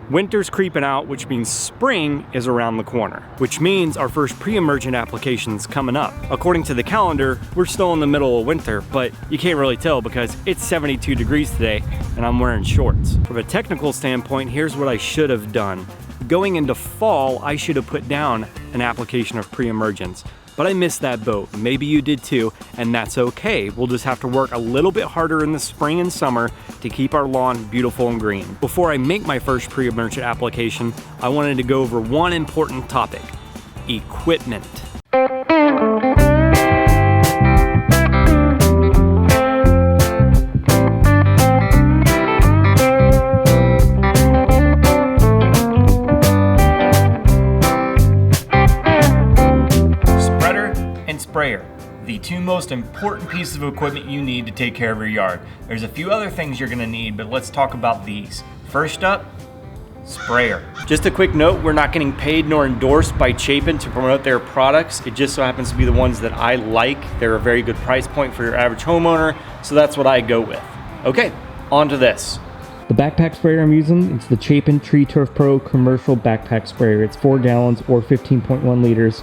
Winter's creeping out, which means spring is around the corner, which means our first pre-emergent application's coming up. According to the calendar, we're still in the middle of winter, but you can't really tell because it's 72 degrees today and I'm wearing shorts. From a technical standpoint, here's what I should have done. Going into fall, I should have put down an application of pre-emergence, but I missed that boat. Maybe you did too, and that's okay. We'll just have to work a little bit harder in the spring and summer to keep our lawn beautiful and green. Before I make my first pre-emergent application, I wanted to go over one important topic: equipment. Sprayer, the two most important pieces of equipment you need to take care of your yard. There's a few other things you're gonna need, but let's talk about these. First up, sprayer. Just a quick note, we're not getting paid nor endorsed by Chapin to promote their products. It just so happens to be the ones that I like. They're a very good price point for your average homeowner, so that's what I go with. Okay, on to this. The backpack sprayer I'm using, it's the Chapin Tree Turf Pro commercial backpack sprayer. It's 4 gallons or 15.1 liters.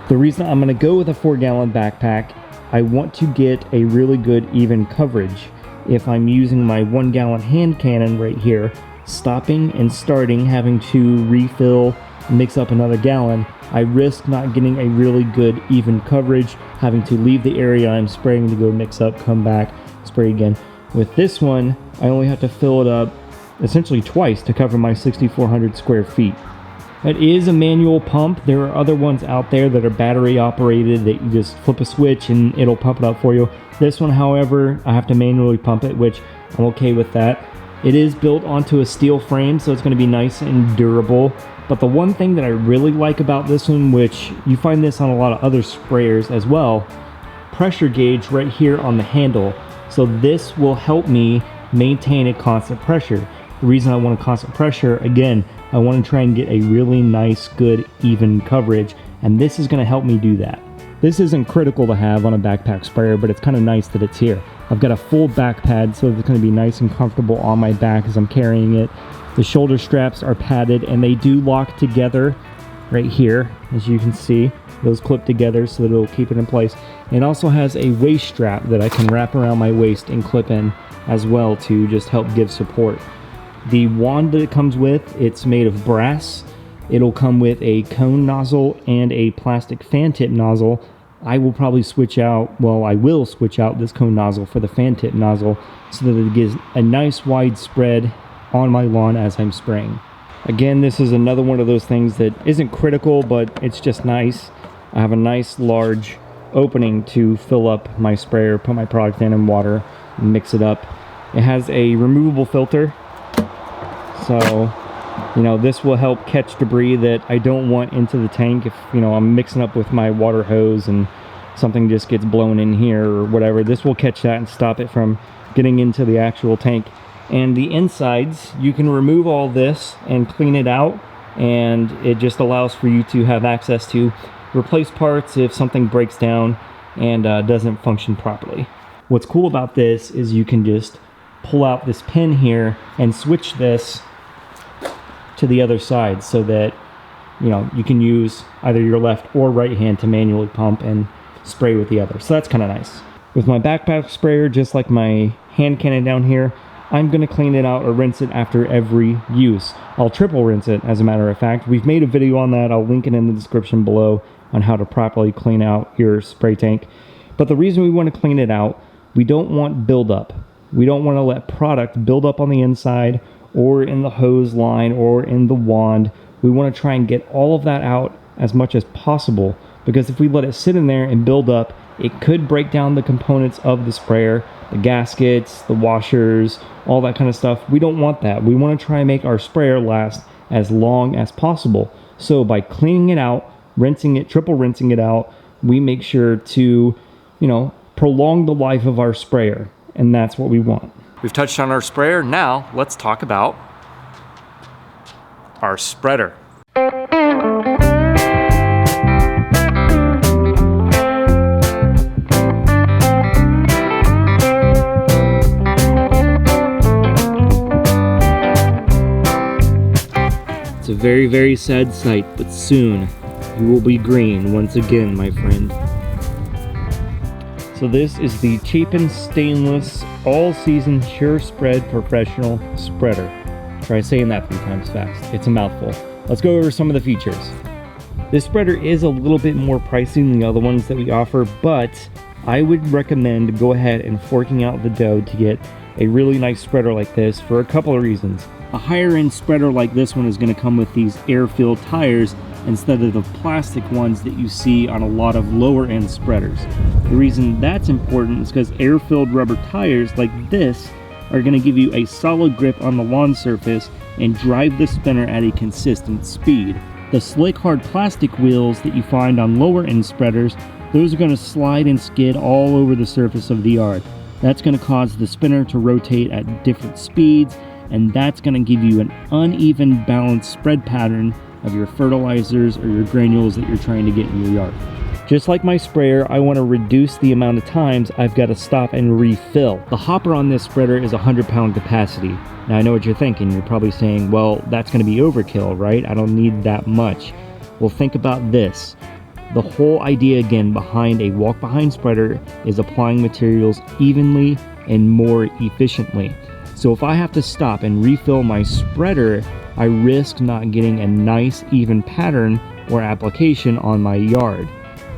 The reason I'm gonna go with a 4-gallon backpack, I want to get a really good even coverage. If I'm using my 1-gallon hand cannon right here, stopping and starting, having to refill, mix up another gallon, I risk not getting a really good even coverage, having to leave the area I'm spraying to go mix up, come back, spray again. With this one, I only have to fill it up essentially twice to cover my 6,400 square feet. It is a manual pump. There are other ones out there that are battery operated that you just flip a switch and it'll pump it up for you. This one, however, I have to manually pump it, which I'm okay with that. It is built onto a steel frame, so it's going to be nice and durable. But the one thing that I really like about this one, which you find this on a lot of other sprayers as well, pressure gauge right here on the handle. So this will help me maintain a constant pressure. The reason I want a constant pressure, again, I want to try and get a really nice, good, even coverage, and this is going to help me do that. This isn't critical to have on a backpack sprayer, but it's kind of nice that it's here. I've got a full back pad, so it's going to be nice and comfortable on my back as I'm carrying it. The shoulder straps are padded, and they do lock together right here, as you can see. Those clip together so that it'll keep it in place. It also has a waist strap that I can wrap around my waist and clip in as well to just help give support. The wand that it comes with, it's made of brass. It'll come with a cone nozzle and a plastic fan tip nozzle. I will switch out this cone nozzle for the fan tip nozzle so that it gives a nice wide spread on my lawn as I'm spraying. Again, this is another one of those things that isn't critical, but it's just nice. I have a nice large opening to fill up my sprayer, put my product in and water, and mix it up. It has a removable filter. So, this will help catch debris that I don't want into the tank if, I'm mixing up with my water hose and something just gets blown in here or whatever. This will catch that and stop it from getting into the actual tank. And the insides, you can remove all this and clean it out, and it just allows for you to have access to replace parts if something breaks down and doesn't function properly. What's cool about this is you can just pull out this pin here and switch this to the other side so that you can use either your left or right hand to manually pump and spray with the other. So that's kind of nice. With my backpack sprayer, just like my hand cannon down here, I'm going to clean it out or rinse it after every use. I'll triple rinse it, as a matter of fact. We've made a video on that. I'll link it in the description below on how to properly clean out your spray tank. But the reason we want to clean it out, we don't want buildup. We don't want to let product build up on the inside or in the hose line or in the wand. We want to try and get all of that out as much as possible, because if we let it sit in there and build up, it could break down the components of the sprayer, the gaskets, the washers, all that kind of stuff. We don't want that. We want to try and make our sprayer last as long as possible. So by cleaning it out, rinsing it, triple rinsing it out, we make sure to, prolong the life of our sprayer, and that's what we want. We've touched on our sprayer. Now let's talk about our spreader. It's a very, very sad sight, but soon you will be green once again, my friend. So this is the Chapin Stainless All-Season Sure Spread Professional Spreader. Try saying that 3 times fast. It's a mouthful. Let's go over some of the features. This spreader is a little bit more pricey than the other ones that we offer, but I would recommend go ahead and forking out the dough to get a really nice spreader like this for a couple of reasons. A higher end spreader like this one is going to come with these air-filled tires instead of the plastic ones that you see on a lot of lower end spreaders. The reason that's important is because air-filled rubber tires like this are going to give you a solid grip on the lawn surface and drive the spinner at a consistent speed. The slick hard plastic wheels that you find on lower end spreaders, those are going to slide and skid all over the surface of the yard. That's going to cause the spinner to rotate at different speeds, and that's going to give you an uneven balanced spread pattern of your fertilizers or your granules that you're trying to get in your yard. Just like my sprayer, I want to reduce the amount of times I've got to stop and refill. The hopper on this spreader is 100-pound capacity. Now I know what you're thinking. You're probably saying, well, that's going to be overkill, right? I don't need that much. Well, think about this. The whole idea again behind a walk-behind spreader is applying materials evenly and more efficiently. So if I have to stop and refill my spreader, I risk not getting a nice even pattern or application on my yard.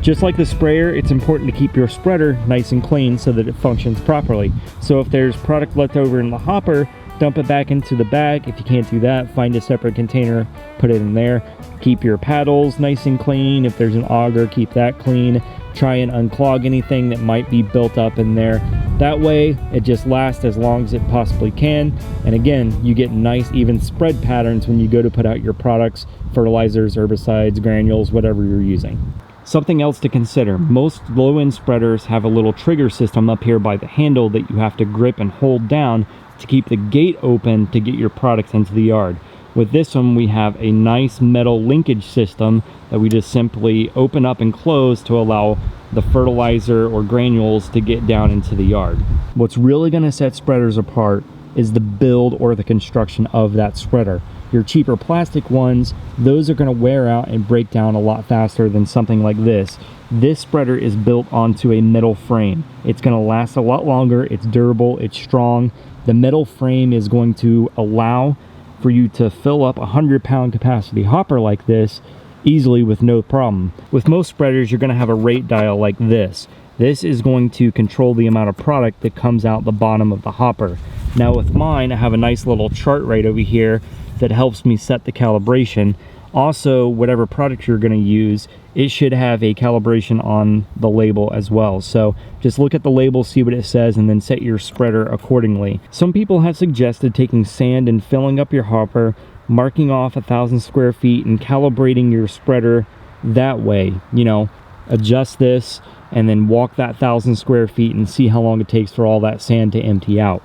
Just like the sprayer, it's important to keep your spreader nice and clean so that it functions properly. So if there's product left over in the hopper, dump it back into the bag. If you can't do that, find a separate container, put it in there. Keep your paddles nice and clean. If there's an auger, keep that clean. Try and unclog anything that might be built up in there. That way, it just lasts as long as it possibly can. And again, you get nice even spread patterns when you go to put out your products, fertilizers, herbicides, granules, whatever you're using. Something else to consider, most low-end spreaders have a little trigger system up here by the handle that you have to grip and hold down to keep the gate open to get your products into the yard. With this one, we have a nice metal linkage system that we just simply open up and close to allow the fertilizer or granules to get down into the yard. What's really going to set spreaders apart is the build or the construction of that spreader. Your cheaper plastic ones, those are going to wear out and break down a lot faster than something like this. This spreader is built onto a metal frame. It's going to last a lot longer, it's durable, it's strong. The metal frame is going to allow for you to fill up a 100-pound capacity hopper like this easily with no problem. With most spreaders, you're going to have a rate dial like this. This is going to control the amount of product that comes out the bottom of the hopper. Now with mine, I have a nice little chart right over here that helps me set the calibration. Also, whatever product you're going to use, it should have a calibration on the label as well. So just look at the label, see what it says, and then set your spreader accordingly. Some people have suggested taking sand and filling up your hopper, marking off 1,000 square feet and calibrating your spreader that way. You know, adjust this and then walk that 1,000 square feet and see how long it takes for all that sand to empty out.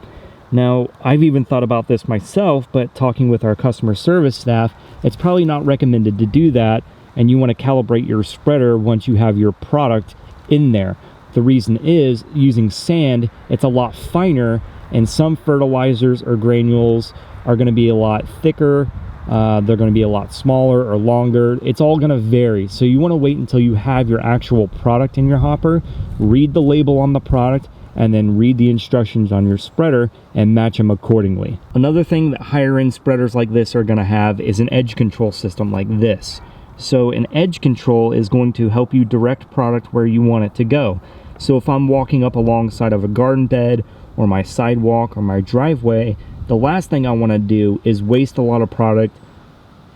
Now, I've even thought about this myself, but talking with our customer service staff, it's probably not recommended to do that, and you want to calibrate your spreader once you have your product in there. The reason is, using sand, it's a lot finer, and some fertilizers or granules are going to be a lot thicker, they're going to be a lot smaller or longer. It's all going to vary, so you want to wait until you have your actual product in your hopper, read the label on the product, and then read the instructions on your spreader and match them accordingly. Another thing that higher end spreaders like this are going to have is an edge control system like this. So an edge control is going to help you direct product where you want it to go. So if I'm walking up alongside of a garden bed or my sidewalk or my driveway, the last thing I want to do is waste a lot of product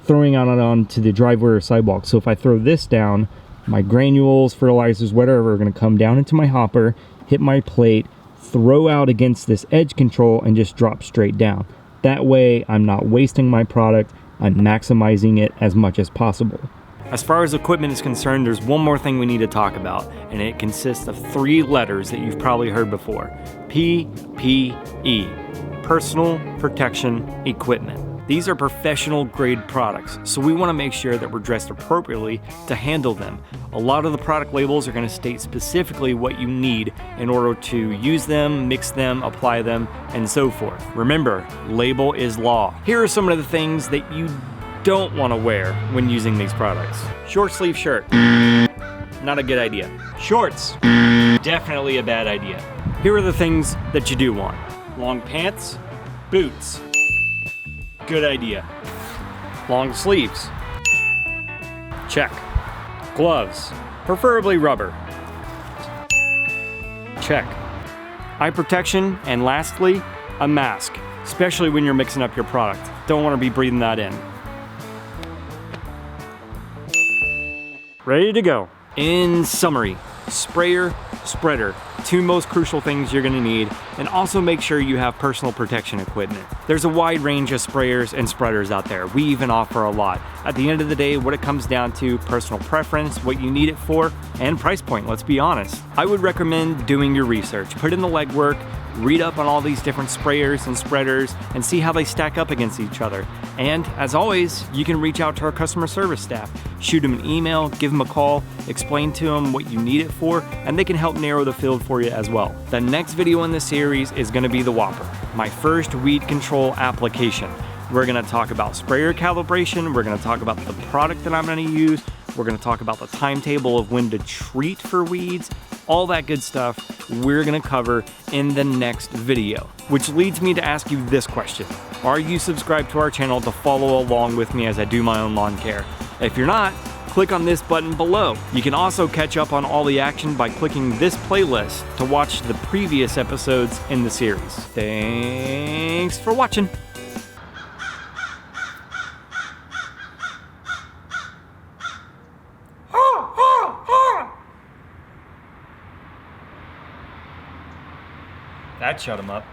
throwing it onto the driveway or sidewalk. So if I throw this down, my granules, fertilizers, whatever are going to come down into my hopper, hit my plate, throw out against this edge control, and just drop straight down. That way, I'm not wasting my product, I'm maximizing it as much as possible. As far as equipment is concerned, there's one more thing we need to talk about, and it consists of 3 letters that you've probably heard before. PPE, Personal Protection Equipment. These are professional grade products, so we want to make sure that we're dressed appropriately to handle them. A lot of the product labels are going to state specifically what you need in order to use them, mix them, apply them, and so forth. Remember, label is law. Here are some of the things that you don't want to wear when using these products. Short sleeve shirt, not a good idea. Shorts, definitely a bad idea. Here are the things that you do want. Long pants, boots, good idea. Long sleeves, check. Gloves, preferably rubber, check. Eye protection, and lastly, a mask, especially when you're mixing up your product. Don't want to be breathing that in. Ready to go. In summary, sprayer, spreader, two most crucial things you're gonna need, and also make sure you have personal protection equipment. There's a wide range of sprayers and spreaders out there. We even offer a lot. At the end of the day, what it comes down to, personal preference, what you need it for, and price point, let's be honest. I would recommend doing your research. Put in the legwork, read up on all these different sprayers and spreaders, and see how they stack up against each other. And as always, you can reach out to our customer service staff. Shoot them an email, give them a call, explain to them what you need it for, and they can help narrow the field for you as well. The next video in this series is going to be the Whopper, my first weed control application. We're going to talk about sprayer calibration, we're going to talk about the product that I'm going to use, we're going to talk about the timetable of when to treat for weeds, all that good stuff we're going to cover in the next video. Which leads me to ask you this question. Are you subscribed to our channel to follow along with me as I do my own lawn care? If you're not, click on this button below. You can also catch up on all the action by clicking this playlist to watch the previous episodes in the series. Thanks for watching. That shut him up.